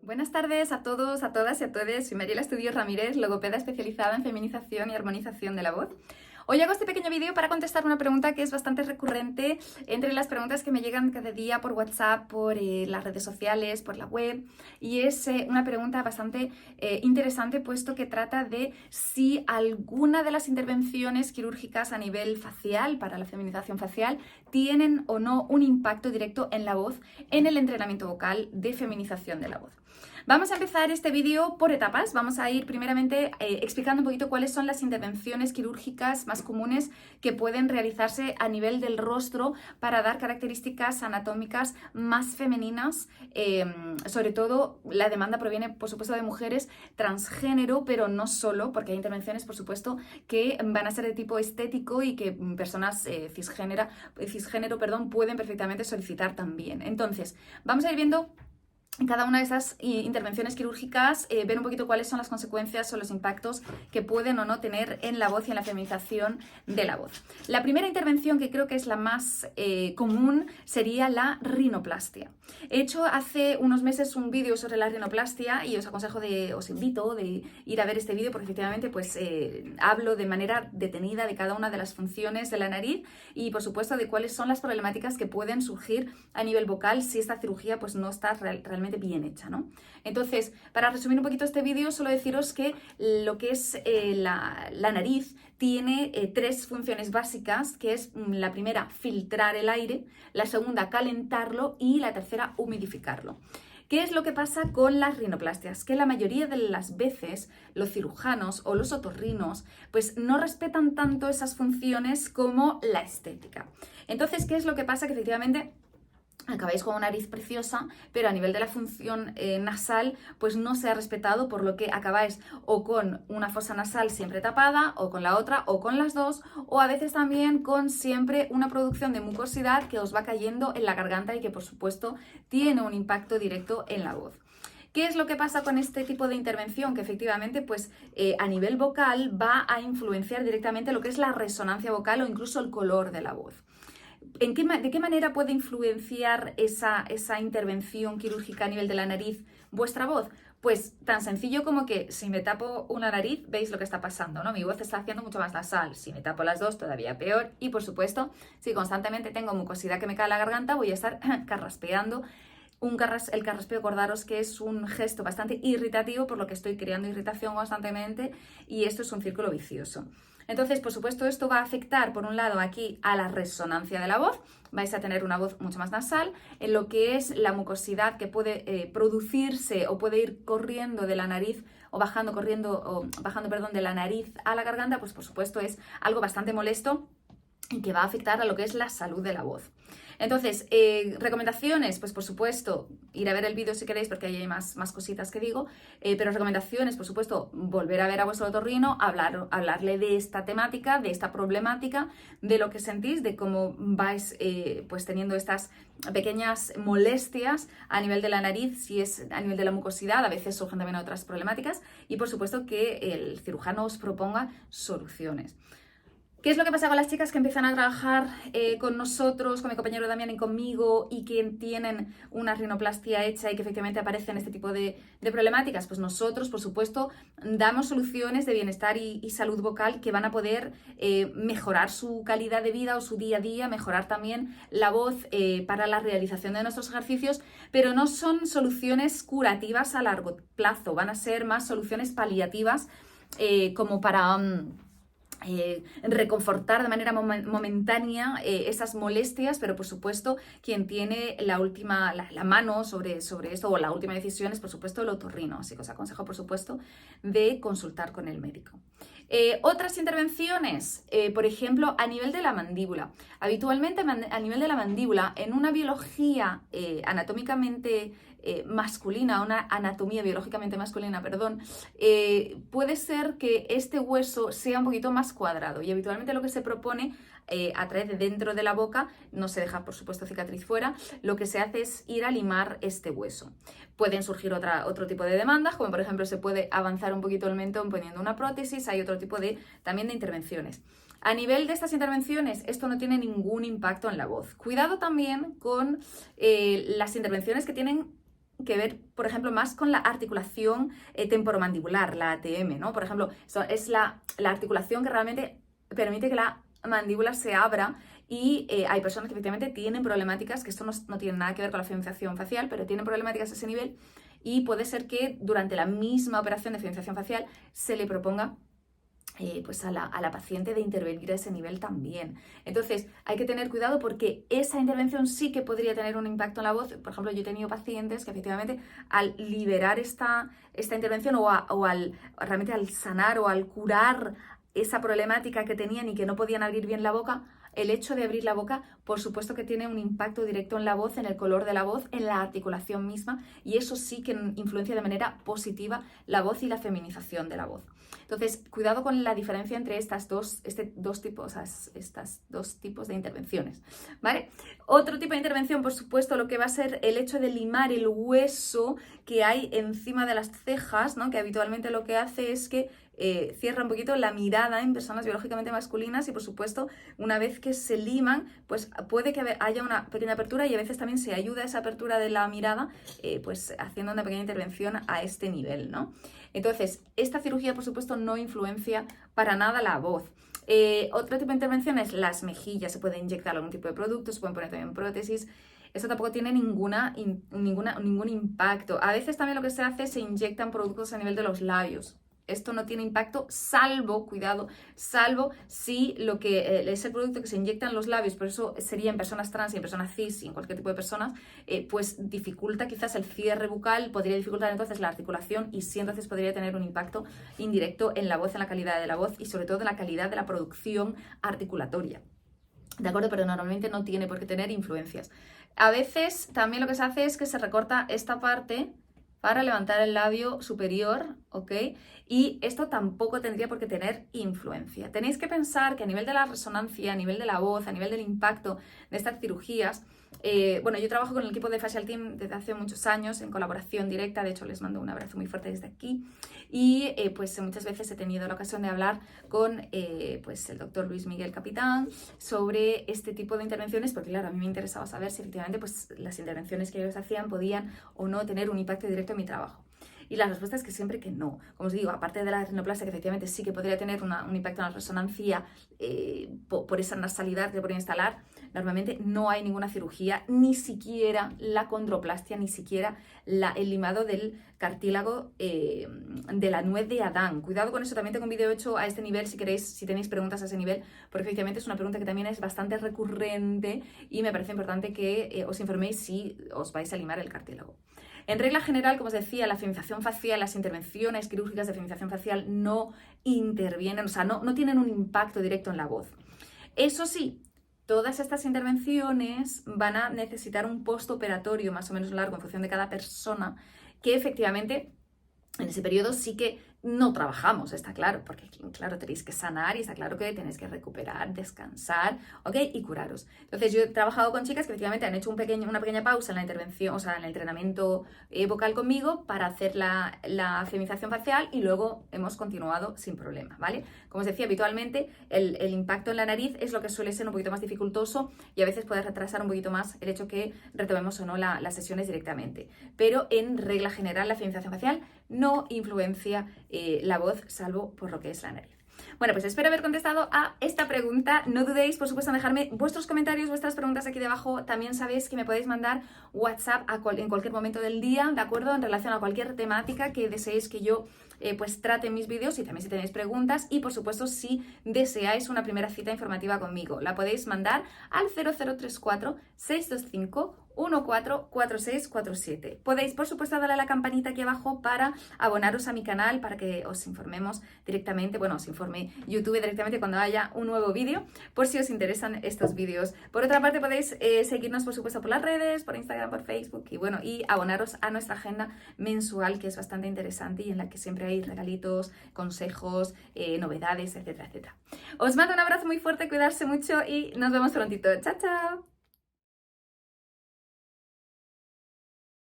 Buenas tardes a todos, a todas y a todos. Soy Mariela Estudios Ramírez, logopeda especializada en feminización y armonización de la voz. Hoy hago este pequeño vídeo para contestar una pregunta que es bastante recurrente entre las preguntas que me llegan cada día por WhatsApp, por las redes sociales, por la web. Y es una pregunta bastante interesante, puesto que trata de si alguna de las intervenciones quirúrgicas a nivel facial, para la feminización facial, tienen o no un impacto directo en la voz, en el entrenamiento vocal de feminización de la voz. Vamos a empezar este vídeo por etapas. Vamos a ir primeramente explicando un poquito cuáles son las intervenciones quirúrgicas más comunes que pueden realizarse a nivel del rostro para dar características anatómicas más femeninas. Sobre todo la demanda proviene, por supuesto, de mujeres transgénero, pero no solo, porque hay intervenciones, por supuesto, que van a ser de tipo estético y que personas cisgénero, pueden perfectamente solicitar también. Entonces, vamos a ir viendo cada una de estas intervenciones quirúrgicas, ver un poquito cuáles son las consecuencias o los impactos que pueden o no tener en la voz y en la feminización de la voz. La primera intervención, que creo que es la más común, sería la rinoplastia. He hecho hace unos meses un vídeo sobre la rinoplastia y os invito de ir a ver este vídeo, porque efectivamente hablo de manera detenida de cada una de las funciones de la nariz y, por supuesto, de cuáles son las problemáticas que pueden surgir a nivel vocal si esta cirugía no está realmente bien hecha, ¿no? Entonces, para resumir un poquito este vídeo, solo deciros que lo que es la nariz tiene tres funciones básicas, que es la primera, filtrar el aire, la segunda, calentarlo y la tercera, humidificarlo. ¿Qué es lo que pasa con las rinoplastias? Que la mayoría de las veces los cirujanos o los otorrinos pues no respetan tanto esas funciones como la estética. Entonces, ¿qué es lo que pasa? Que efectivamente acabáis con una nariz preciosa, pero a nivel de la función nasal, pues no se ha respetado, por lo que acabáis o con una fosa nasal siempre tapada, o con la otra, o con las dos, o a veces también con siempre una producción de mucosidad que os va cayendo en la garganta y que, por supuesto, tiene un impacto directo en la voz. ¿Qué es lo que pasa con este tipo de intervención? Que efectivamente, a nivel vocal va a influenciar directamente lo que es la resonancia vocal o incluso el color de la voz. ¿De qué manera puede influenciar esa intervención quirúrgica a nivel de la nariz vuestra voz? Pues tan sencillo como que si me tapo una nariz, veis lo que está pasando, ¿no? Mi voz está haciendo mucho más nasal. Si me tapo las dos, todavía peor. Y, por supuesto, si constantemente tengo mucosidad que me cae en la garganta, voy a estar carraspeando. El carraspeo, acordaros que es un gesto bastante irritativo, por lo que estoy creando irritación constantemente, y esto es un círculo vicioso. Entonces, por supuesto, esto va a afectar, por un lado, aquí a la resonancia de la voz. Vais a tener una voz mucho más nasal, en lo que es la mucosidad que puede producirse o puede ir corriendo de la nariz o bajando, de la nariz a la garganta, pues por supuesto es algo bastante molesto y que va a afectar a lo que es la salud de la voz. Entonces, recomendaciones, pues por supuesto, ir a ver el vídeo si queréis, porque ahí hay más cositas que digo, pero recomendaciones, por supuesto, volver a ver a vuestro otorrino, hablarle de esta temática, de esta problemática, de lo que sentís, de cómo vais teniendo estas pequeñas molestias a nivel de la nariz, si es a nivel de la mucosidad, a veces surgen también otras problemáticas, y por supuesto que el cirujano os proponga soluciones. ¿Qué es lo que pasa con las chicas que empiezan a trabajar con nosotros, con mi compañero Damián y conmigo, y que tienen una rinoplastia hecha y que efectivamente aparecen este tipo de problemáticas? Pues nosotros, por supuesto, damos soluciones de bienestar y salud vocal que van a poder mejorar su calidad de vida o su día a día, mejorar también la voz para la realización de nuestros ejercicios, pero no son soluciones curativas a largo plazo, van a ser más soluciones paliativas como para reconfortar de manera momentánea esas molestias, pero por supuesto quien tiene la mano sobre esto, o la última decisión, es por supuesto el otorrino, así que os aconsejo por supuesto de consultar con el médico. Otras intervenciones, por ejemplo, a nivel de la mandíbula. Habitualmente a nivel de la mandíbula, en una biología anatómicamente masculina, una anatomía biológicamente masculina, puede ser que este hueso sea un poquito más cuadrado, y habitualmente lo que se propone a través de dentro de la boca, no se deja por supuesto cicatriz fuera, lo que se hace es ir a limar este hueso. Pueden surgir otro tipo de demandas, como por ejemplo se puede avanzar un poquito el mentón poniendo una prótesis, hay otro tipo también de intervenciones. A nivel de estas intervenciones, esto no tiene ningún impacto en la voz. Cuidado también con las intervenciones que tienen que ver, por ejemplo, más con la articulación temporomandibular, la ATM, ¿no? Por ejemplo, es la articulación que realmente permite que la mandíbula se abra y hay personas que efectivamente tienen problemáticas, que esto no tiene nada que ver con la feminización facial, pero tienen problemáticas a ese nivel y puede ser que durante la misma operación de feminización facial se le proponga pues a la paciente de intervenir a ese nivel también. Entonces hay que tener cuidado porque esa intervención sí que podría tener un impacto en la voz. Por ejemplo, yo he tenido pacientes que efectivamente al liberar esta intervención realmente al sanar o al curar esa problemática que tenían y que no podían abrir bien la boca, el hecho de abrir la boca, por supuesto que tiene un impacto directo en la voz, en el color de la voz, en la articulación misma, y eso sí que influencia de manera positiva la voz y la feminización de la voz. Entonces, cuidado con la diferencia entre estos dos tipos de intervenciones, ¿vale? Otro tipo de intervención, por supuesto, lo que va a ser el hecho de limar el hueso que hay encima de las cejas, ¿no? Que habitualmente lo que hace es que cierra un poquito la mirada en personas biológicamente masculinas y, por supuesto, una vez que se liman, pues puede que haya una pequeña apertura y a veces también se ayuda a esa apertura de la mirada, pues haciendo una pequeña intervención a este nivel, ¿no? Entonces, esta cirugía, por supuesto, no influencia para nada la voz. Otro tipo de intervención es las mejillas. Se puede inyectar algún tipo de producto, se pueden poner también prótesis. Esto tampoco tiene ningún impacto. A veces también lo que se hace es se inyectan productos a nivel de los labios. Esto no tiene impacto, salvo, cuidado, salvo si lo que es el producto que se inyecta en los labios, por eso sería en personas trans y en personas cis y en cualquier tipo de personas, pues dificulta quizás el cierre bucal, podría dificultar entonces la articulación y sí entonces podría tener un impacto indirecto en la voz, en la calidad de la voz y sobre todo en la calidad de la producción articulatoria. ¿De acuerdo? Pero normalmente no tiene por qué tener influencias. A veces también lo que se hace es que se recorta esta parte para levantar el labio superior, ¿ok? Y esto tampoco tendría por qué tener influencia. Tenéis que pensar que a nivel de la resonancia, a nivel de la voz, a nivel del impacto de estas cirugías, bueno, yo trabajo con el equipo de Facial Team desde hace muchos años en colaboración directa, de hecho les mando un abrazo muy fuerte desde aquí y pues muchas veces he tenido la ocasión de hablar con pues el doctor Luis Miguel Capitán sobre este tipo de intervenciones porque claro, a mí me interesaba saber si efectivamente pues las intervenciones que ellos hacían podían o no tener un impacto directo en mi trabajo. Y la respuesta es que siempre que no. Como os digo, aparte de la rinoplastia, que efectivamente sí que podría tener un impacto en la resonancia por esa nasalidad que podría instalar, normalmente no hay ninguna cirugía, ni siquiera la condroplastia, ni siquiera el limado del cartílago de la nuez de Adán. Cuidado con eso, también tengo un vídeo hecho a este nivel si queréis, si tenéis preguntas a ese nivel, porque efectivamente es una pregunta que también es bastante recurrente y me parece importante que os informéis si os vais a limar el cartílago. En regla general, como os decía, la feminización facial, las intervenciones quirúrgicas de feminización facial no intervienen, o sea, no tienen un impacto directo en la voz. Eso sí, todas estas intervenciones van a necesitar un postoperatorio más o menos largo en función de cada persona, que efectivamente en ese periodo sí que no trabajamos, está claro, porque claro, tenéis que sanar y está claro que tenéis que recuperar, descansar, ¿ok? Y curaros. Entonces yo he trabajado con chicas que efectivamente han hecho una pequeña pausa en la intervención, o sea, en el entrenamiento vocal conmigo para hacer la feminización facial y luego hemos continuado sin problema, ¿vale? Como os decía, habitualmente el impacto en la nariz es lo que suele ser un poquito más dificultoso y a veces puede retrasar un poquito más el hecho que retomemos o no las sesiones directamente. Pero en regla general la feminización facial no influencia la voz, salvo por lo que es la nariz. Bueno, pues espero haber contestado a esta pregunta. No dudéis, por supuesto, en dejarme vuestros comentarios, vuestras preguntas aquí debajo. También sabéis que me podéis mandar WhatsApp en cualquier momento del día, ¿de acuerdo? En relación a cualquier temática que deseéis que yo pues trate en mis vídeos y también si tenéis preguntas y, por supuesto, si deseáis una primera cita informativa conmigo. La podéis mandar al 0034 625 144647. Podéis, por supuesto, darle a la campanita aquí abajo para abonaros a mi canal, para que os informemos directamente, bueno, os informe YouTube directamente cuando haya un nuevo vídeo, por si os interesan estos vídeos. Por otra parte, podéis seguirnos, por supuesto, por las redes, por Instagram, por Facebook y bueno, y abonaros a nuestra agenda mensual, que es bastante interesante y en la que siempre hay regalitos, consejos, novedades, etcétera, etcétera. Os mando un abrazo muy fuerte, cuidarse mucho y nos vemos prontito. ¡Chao, chao!